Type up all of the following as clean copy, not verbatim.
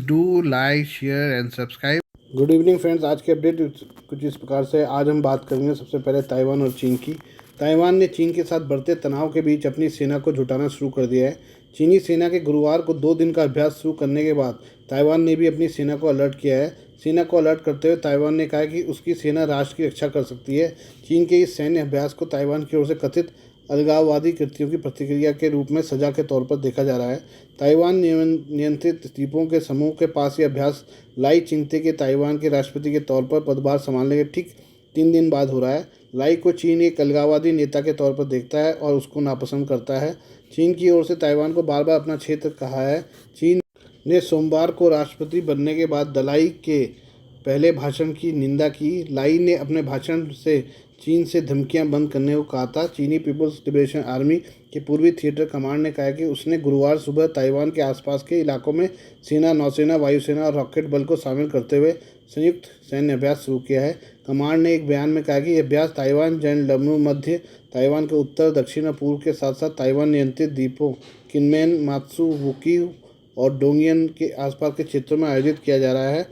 do like, share and subscribe. Good evening friends. आज के update कुछ इस प्रकार से। आज हम बात करेंगे सबसे पहले ताइवान और चीन की। ताइवान ने चीन के साथ बढ़ते तनाव के बीच अपनी सेना को जुटाना शुरू कर दिया है। चीनी सेना के गुरुवार को 2 दिन का अभ्यास शुरू करने के बाद ताइवान ने भी अपनी सेना को अलर्ट किया है। सेना को अलर्ट करते हुए ताइवान ने कहा कि उसकी सेना राष्ट्र की रक्षा कर सकती है। चीन के इस सैन्य अभ्यास को ताइवान की ओर से कथित अलगाववादी कृत्यों की प्रतिक्रिया के रूप में सजा के तौर पर देखा जा रहा है। ताइवान नियंत्रित द्वीपों के समूह के पास यह अभ्यास लाई चिंगते के ताइवान के राष्ट्रपति के तौर पर पदभार संभालने के ठीक 3 दिन बाद हो रहा है। लाई को चीन एक अलगाववादी नेता के तौर पर देखता है और उसको नापसंद करता है। चीन की ओर से ताइवान को बार बार अपना क्षेत्र कहा है। चीन ने सोमवार को राष्ट्रपति बनने के बाद दलाई के पहले भाषण की निंदा की। लाई ने अपने भाषण से चीन से धमकियां बंद करने को कहा था। चीनी पीपुल्स लिबरेशन आर्मी के पूर्वी थिएटर कमांड ने कहा कि उसने गुरुवार सुबह ताइवान के आसपास के इलाकों में सेना, नौसेना, वायुसेना और रॉकेट बल को शामिल करते हुए संयुक्त सैन्य अभ्यास शुरू किया है। कमांड ने एक बयान में कहा कि यह अभ्यास ताइवान, जैनलमू मध्य ताइवान के उत्तर, दक्षिण और पूर्व के साथ साथ ताइवान नियंत्रित द्वीपों किनमेन, मात्सु, वुकी और डोंगियन के आसपास के क्षेत्रों में आयोजित किया जा रहा है।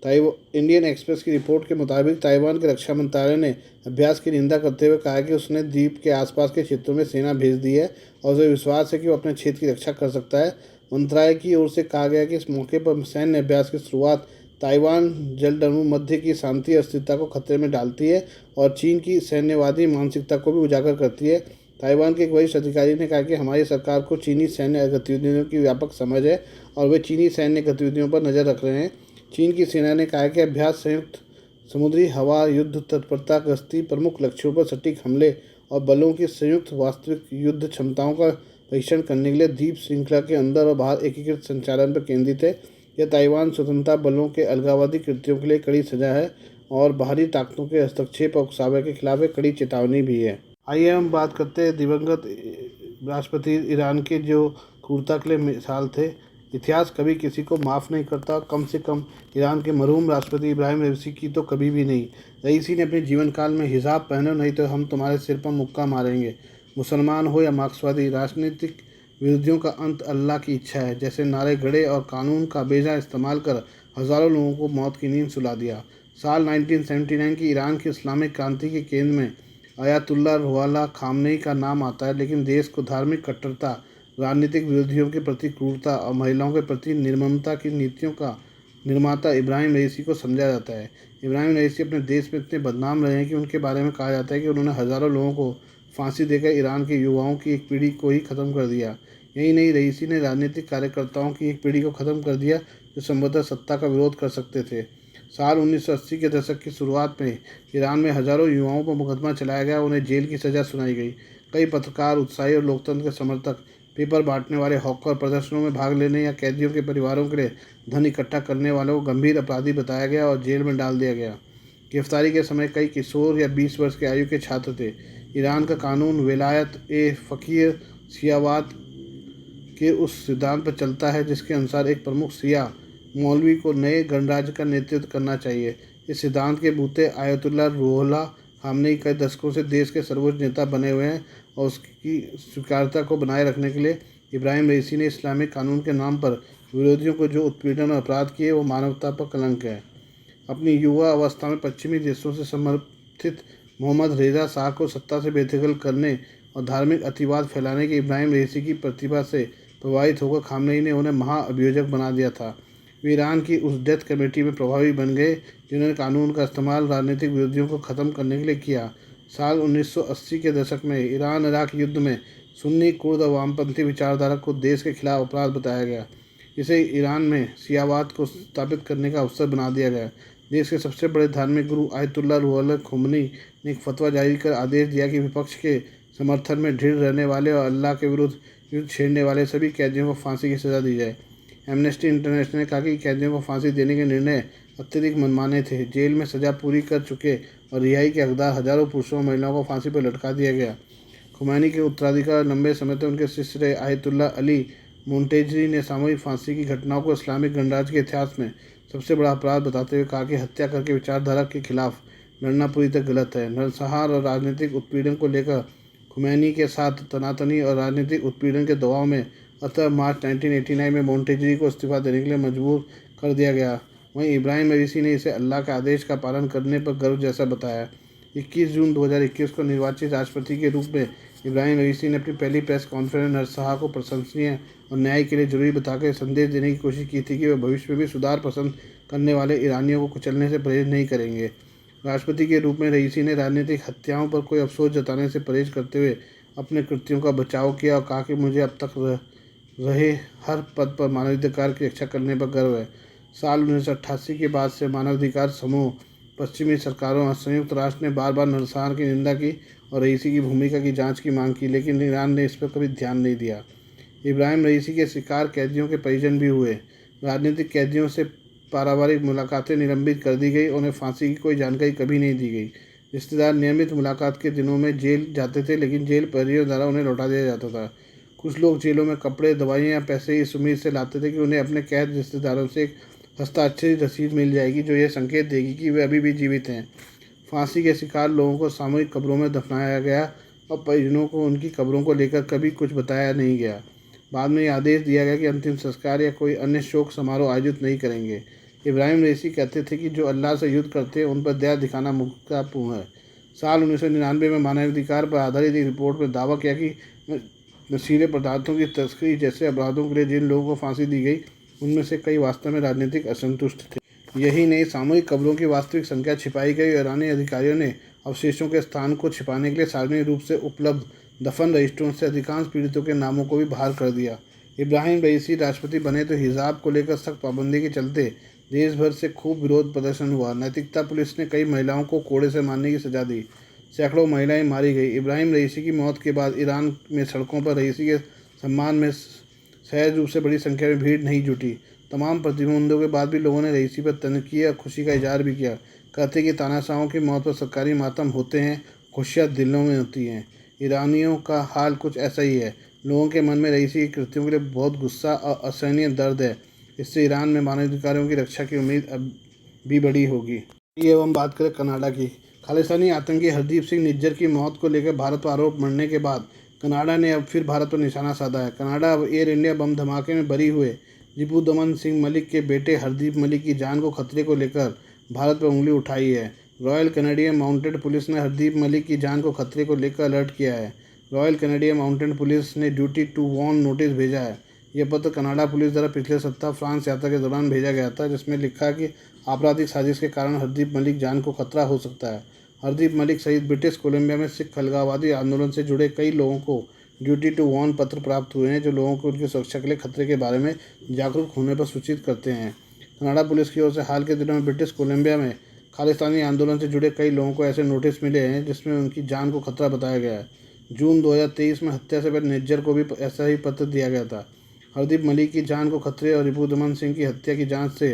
इंडियन एक्सप्रेस की रिपोर्ट के मुताबिक ताइवान के रक्षा मंत्रालय ने अभ्यास की निंदा करते हुए कहा कि उसने द्वीप के आसपास के क्षेत्रों में सेना भेज दी है और उसे विश्वास है कि वो अपने क्षेत्र की रक्षा कर सकता है। मंत्रालय की ओर से कहा गया कि इस मौके पर सैन्य अभ्यास की शुरुआत ताइवान जलडमू मध्य की शांति और स्थिरता को खतरे में डालती है और चीन की सैन्यवादी मानसिकता को भी उजागर करती है। ताइवान के एक वरिष्ठ अधिकारी ने कहा कि हमारी सरकार को चीनी सैन्य गतिविधियों की व्यापक समझ है और वे चीनी सैन्य गतिविधियों पर नज़र रख रहे हैं। चीन की सेना ने कहा कि अभ्यास संयुक्त समुद्री, हवा युद्ध, तत्परता, गश्ती, प्रमुख लक्ष्यों पर सटीक हमले और बलों की संयुक्त वास्तविक युद्ध क्षमताओं का परीक्षण करने के लिए द्वीप श्रृंखला के अंदर और बाहर एकीकृत संचालन पर केंद्रित है। यह ताइवान स्वतंत्रता बलों के अलगाववादी कृत्यों के लिए कड़ी सजा है और बाहरी ताकतों के हस्तक्षेप और उकसावे के खिलाफ एक कड़ी चेतावनी भी है। आइए हम बात करते हैं दिवंगत राष्ट्रपति ईरान के, जो क्रूरता के लिए मिसाल थे। इतिहास कभी किसी को माफ़ नहीं करता, कम से कम ईरान के मरहूम राष्ट्रपति इब्राहिम रईसी की तो कभी भी नहीं। रईसी ने अपने जीवन काल में हिजाब पहनो नहीं तो हम तुम्हारे सिर पर मुक्का मारेंगे। मुसलमान हो या मार्क्सवादी, राजनीतिक विरोधियों का अंत अल्लाह की इच्छा है जैसे नारे गढ़े और कानून का बेजा इस्तेमाल कर हज़ारों लोगों को मौत की नींद सुला दिया। साल 1979 की ईरान की इस्लामिक क्रांति के केंद्र में अयातुल्ला रुहोल्लाह खामनेई का नाम आता है, लेकिन देश को धार्मिक कट्टरता, राजनीतिक विरोधियों के प्रति क्रूरता और महिलाओं के प्रति निर्ममता की नीतियों का निर्माता इब्राहिम रईसी को समझा जाता है। इब्राहिम रईसी अपने देश में इतने बदनाम रहे हैं कि उनके बारे में कहा जाता है कि उन्होंने हज़ारों लोगों को फांसी देकर ईरान के युवाओं की एक पीढ़ी को ही ख़त्म कर दिया। यही नहीं, रईसी ने राजनीतिक कार्यकर्ताओं की एक पीढ़ी को ख़त्म कर दिया जो संभवतः सत्ता का विरोध कर सकते थे। साल 1980 के दशक की शुरुआत में ईरान में हज़ारों युवाओं पर मुकदमा चलाया गया, उन्हें जेल की सज़ा सुनाई गई। कई पत्रकार, उत्साही और लोकतंत्र के समर्थक, पेपर बांटने वाले, हॉकर, प्रदर्शनों में भाग लेने या कैदियों के परिवारों के लिए धन इकट्ठा करने वालों को गंभीर अपराधी बताया गया और जेल में डाल दिया गया। गिरफ्तारी के समय कई किशोर या 20 वर्ष के आयु के छात्र थे। ईरान का कानून विलायत ए फ़कीह शियावात के उस सिद्धांत पर चलता है जिसके अनुसार एक प्रमुख शिया मौलवी को नए गणराज्य का नेतृत्व करना चाहिए। इस सिद्धांत के बूते आयतुल्ला रुहोल्लाह खामनेई कई दशकों से देश के सर्वोच्च नेता बने हुए हैं और उसकी स्वीकार्यता को बनाए रखने के लिए इब्राहिम रईसी ने इस्लामिक कानून के नाम पर विरोधियों को जो उत्पीड़न और अपराध किए वो मानवता पर कलंक है। अपनी युवा अवस्था में पश्चिमी देशों से समर्थित मोहम्मद रेजा शाह को सत्ता से बेदखल करने और धार्मिक अतिवाद फैलाने की इब्राहिम रईसी की प्रतिभा से प्रभावित होकर खामनेई ने उन्हें महाअभियोजक बना दिया था। वे ईरान की उस डेथ कमेटी में प्रभावी बन गए जिन्होंने कानून का इस्तेमाल राजनीतिक विरोधियों को ख़त्म करने के लिए किया। साल 1980 के दशक में ईरान इराक युद्ध में सुन्नी, कुर्द और वामपंथी विचारधारा को देश के खिलाफ अपराध बताया गया। इसे ईरान में शियावात को स्थापित करने का अवसर बना दिया गया। देश के सबसे बड़े धार्मिक गुरु आयतुल्ला रुहोल्लाह खामनेई ने एक फतवा जारी कर आदेश दिया कि विपक्ष के समर्थन में ढिड़ रहने वाले और अल्लाह के विरुद्ध युद्ध छेड़ने वाले सभी कैदियों को फांसी की सज़ा दी जाए। एमनेस्टी इंटरनेशनल ने कहा कि कैदियों को फांसी देने के निर्णय अत्यधिक मनमाने थे। जेल में सज़ा पूरी कर चुके और रिहाई के हकदार हज़ारों पुरुषों और महिलाओं को फांसी पर लटका दिया गया। खुमैनी के उत्तराधिकार लंबे समय तक उनके शिष्य रहे आयतुल्ला अली मोंटेजरी ने सामूहिक फांसी की घटनाओं को इस्लामिक गणराज्य के इतिहास में सबसे बड़ा अपराध बताते हुए कहा कि हत्या करके विचारधारा के खिलाफ लड़ना पूरी तरह गलत है। नरसंहार और राजनीतिक उत्पीड़न को लेकर खुमैनी के साथ तनातनी और राजनीतिक उत्पीड़न के दबाव में अतः मार्च 1989 में मोंटेजरी को इस्तीफा देने के लिए मजबूर कर दिया गया। वहीं इब्राहिम रईसी ने इसे अल्लाह के आदेश का पालन करने पर गर्व जैसा बताया। 21 जून 2021 को निर्वाचित राष्ट्रपति के रूप में इब्राहिम रईसी ने अपनी पहली प्रेस कॉन्फ्रेंस में नरसंहार को प्रशंसनीय और न्याय के लिए जरूरी बताकर संदेश देने की कोशिश की थी कि वे भविष्य में भी सुधार पसंद करने वाले ईरानियों को कुचलने से परहेज नहीं करेंगे। राष्ट्रपति के रूप में रईसी ने राजनीतिक हत्याओं पर कोई अफसोस जताने से परहेज करते हुए अपने कृत्यों का बचाव किया और कहा कि मुझे अब तक रहे हर पद पर मानवाधिकार की रक्षा करने पर गर्व है। साल 1988 के बाद से मानवाधिकार समूह, पश्चिमी सरकारों और संयुक्त राष्ट्र ने बार बार नरसंहार की निंदा की और रईसी की भूमिका की जांच की मांग की, लेकिन ईरान ने इस पर कभी ध्यान नहीं दिया। इब्राहिम रईसी के शिकार कैदियों के परिजन भी हुए। राजनीतिक कैदियों से पारिवारिक मुलाकातें निलंबित कर दी गई, उन्हें फांसी की कोई जानकारी कभी नहीं दी गई। रिश्तेदार नियमित मुलाकात के दिनों में जेल जाते थे, लेकिन जेल प्रहरियों द्वारा उन्हें लौटा दिया जाता था। कुछ लोग जेलों में कपड़े, दवाइयाँ या पैसे इस उम्मीद से लाते थे कि उन्हें अपने कैद रिश्तेदारों से एक हस्ताक्षरित रसीद मिल जाएगी जो यह संकेत देगी कि वे अभी भी जीवित हैं। फांसी के शिकार लोगों को सामूहिक कब्रों में दफनाया गया और परिजनों को उनकी कब्रों को लेकर कभी कुछ बताया नहीं गया। बाद में यह आदेश दिया गया कि अंतिम संस्कार या कोई अन्य शोक समारोह आयोजित नहीं करेंगे। इब्राहिम रईसी कहते थे कि जो अल्लाह से युद्ध करते हैं उन पर दया दिखाना मूर्खतापूर्ण है। साल 1999 में मानवाधिकार पर आधारित एक रिपोर्ट में दावा किया कि नशीले पदार्थों की तस्करी जैसे अपराधों के लिए जिन लोगों को फांसी दी गई उनमें से कई वास्तव में राजनीतिक असंतुष्ट थे। यही नहीं, सामूहिक कब्रों की वास्तविक संख्या छिपाई गई। ईरानी अधिकारियों ने अवशेषों के स्थान को छिपाने के लिए सार्वजनिक रूप से उपलब्ध दफन रजिस्ट्रों से अधिकांश पीड़ितों के नामों को भी बाहर कर दिया। इब्राहिम रईसी राष्ट्रपति बने तो हिजाब को लेकर सख्त पाबंदी के चलते देश भर से खूब विरोध प्रदर्शन हुआ। नैतिकता पुलिस ने कई महिलाओं को कोड़े से मारने की सजा दी, सैकड़ों महिलाएं मारी गई। इब्राहिम रईसी की मौत के बाद ईरान में सड़कों पर रईसी के सम्मान में सहज रूप से बड़ी संख्या में भीड़ नहीं जुटी। तमाम प्रतिबंधों के बाद भी लोगों ने रईसी पर तनकीय और खुशी का इजहार भी किया, कहते कि तानाशाहों की मौत पर सरकारी मातम होते हैं, खुशियाँ दिलों में होती हैं। ईरानियों का हाल कुछ ऐसा ही है। लोगों के मन में रईसी के कृत्यों के लिए बहुत गुस्सा और असहनीय दर्द है। इससे ईरान में मानवाधिकारों की रक्षा की उम्मीद अब भी बड़ी होगी। ये अब हम बात करें कनाडा की। खालिस्तानी आतंकी हरदीप सिंह निज्जर की मौत को लेकर भारत पर आरोप मढ़ने के बाद कनाडा ने अब फिर भारत पर निशाना साधा है। कनाडा अब एयर इंडिया बम धमाके में बरी हुए रिपुदमन सिंह मलिक के बेटे हरदीप मलिक की जान को खतरे को लेकर भारत पर उंगली उठाई है। रॉयल कैनेडियन माउंटेड पुलिस ने हरदीप मलिक की जान को खतरे को लेकर अलर्ट किया है। रॉयल कैनेडियन माउंटेड पुलिस ने ड्यूटी टू वार्न नोटिस भेजा है। यह पत्र कनाडा पुलिस द्वारा पिछले सप्ताह फ्रांस यात्रा के दौरान भेजा गया था, जिसमें लिखा कि आपराधिक साजिश के कारण हरदीप मलिक जान को खतरा हो सकता है। हरदीप मलिक सहित ब्रिटिश कोलंबिया में सिख अलगाववादी आंदोलन से जुड़े कई लोगों को ड्यूटी टू वार्न पत्र प्राप्त हुए हैं, जो लोगों को उनकी सुरक्षा के लिए खतरे के बारे में जागरूक होने पर सूचित करते हैं। कनाडा पुलिस की ओर से हाल के दिनों में ब्रिटिश कोलंबिया में खालिस्तानी आंदोलन से जुड़े कई लोगों को ऐसे नोटिस मिले हैं जिसमें उनकी जान को खतरा बताया गया है। जून 2023 में हत्या से पहले निज्जर को भी ऐसा ही पत्र दिया गया था। हरदीप मलिक की जान को खतरे और रिपुदमन सिंह की हत्या की जांच से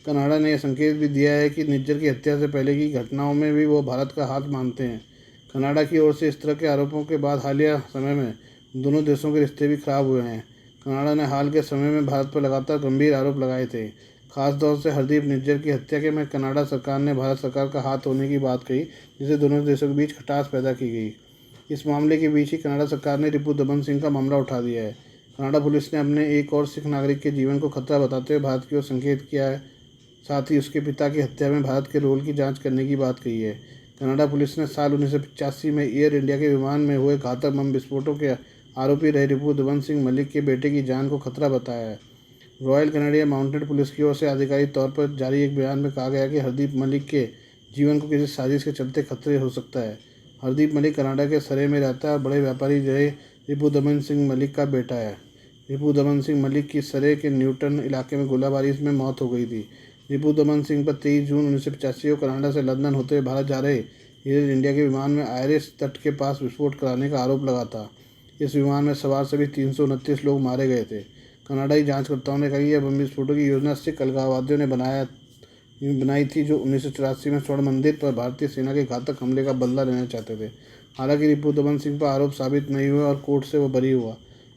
कनाडा ने यह संकेत भी दिया है कि निज्जर की हत्या से पहले की घटनाओं में भी वो भारत का हाथ मानते हैं। कनाडा की ओर से इस तरह के आरोपों के बाद हालिया समय में दोनों देशों के रिश्ते भी खराब हुए हैं। कनाडा ने हाल के समय में भारत पर लगातार गंभीर आरोप लगाए थे। खासतौर से हरदीप निज्जर की हत्या के में कनाडा सरकार ने भारत सरकार का हाथ होने की बात कही, जिससे दोनों देशों के बीच खटास पैदा की गई। इस मामले के बीच ही कनाडा सरकार ने रिपुदमन सिंह का मामला उठा दिया है। कनाडा पुलिस ने अपने एक और सिख नागरिक के जीवन को खतरा बताते हुए भारत की ओर संकेत किया है। साथ ही उसके पिता की हत्या में भारत के रोल की जांच करने की बात कही है। कनाडा पुलिस ने साल 1985 में एयर इंडिया के विमान में हुए घातक बम विस्फोटों के आरोपी रहे रिपुदमन सिंह मलिक के बेटे की जान को खतरा बताया है। रॉयल कैनेडियन माउंटेड पुलिस की ओर से आधिकारिक तौर पर जारी एक बयान में कहा गया कि हरदीप मलिक के जीवन को किसी साजिश के चलते खतरे हो सकता है। हरदीप मलिक कनाडा के सरे में रहता है और बड़े व्यापारी रहे रिपुदमन सिंह मलिक का बेटा है। रिपुदमन सिंह मलिक की सरे के न्यूटन इलाके में गोलाबारी में मौत हो गई थी। रिपुदमन सिंह पर 23 जून 1985 को कनाडा से लंदन होते हुए भारत जा रहे एयर इंडिया के विमान में आयरिश तट के पास विस्फोट कराने का आरोप लगा था। इस विमान में सवार सभी 329 लोग मारे गए थे। कनाडाई जांचकर्ताओं ने कहा कि यह बम विस्फोटों की योजना सिख अलगाववादियों ने बनाई थी, जो 1984 में स्वर्ण मंदिर पर भारतीय सेना के घातक हमले का बदला लेना चाहते थे। हालांकि रिपुदमन सिंह पर आरोप साबित नहीं हुए और कोर्ट से वो बरी हुआ।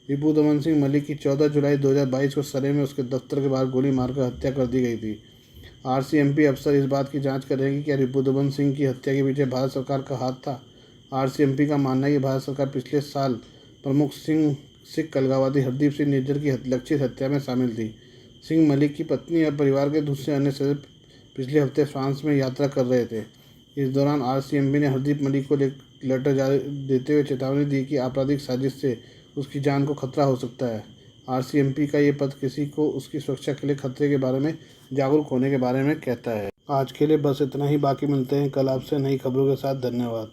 रिपुदमन सिंह मलिक की 14 जुलाई 2022 को सरे में उसके दफ्तर के बाहर गोली मारकर हत्या कर दी गई थी। आरसीएमपी अफसर इस बात की जांच कर रहे हैं कि क्या रिपुदमन सिंह की हत्या के पीछे भारत सरकार का हाथ था। आरसीएमपी का मानना है कि भारत सरकार पिछले साल प्रमुख सिख अलगाववादी हरदीप सिंह निज्जर की लक्षित हत्या में शामिल थी। सिंह मलिक की पत्नी और परिवार के दूसरे अन्य सदस्य पिछले हफ्ते फ्रांस में यात्रा कर रहे थे। इस दौरान आरसीएमपी ने हरदीप मलिक को लेटर जारी देते हुए चेतावनी दी कि आपराधिक साजिश से उसकी जान को खतरा हो सकता है। आरसीएमपी का ये पत्र किसी को उसकी सुरक्षा के लिए खतरे के बारे में जागरूक होने के बारे में कहता है। आज के लिए बस इतना ही, बाकी मिलते हैं कल आपसे नई खबरों के साथ। धन्यवाद।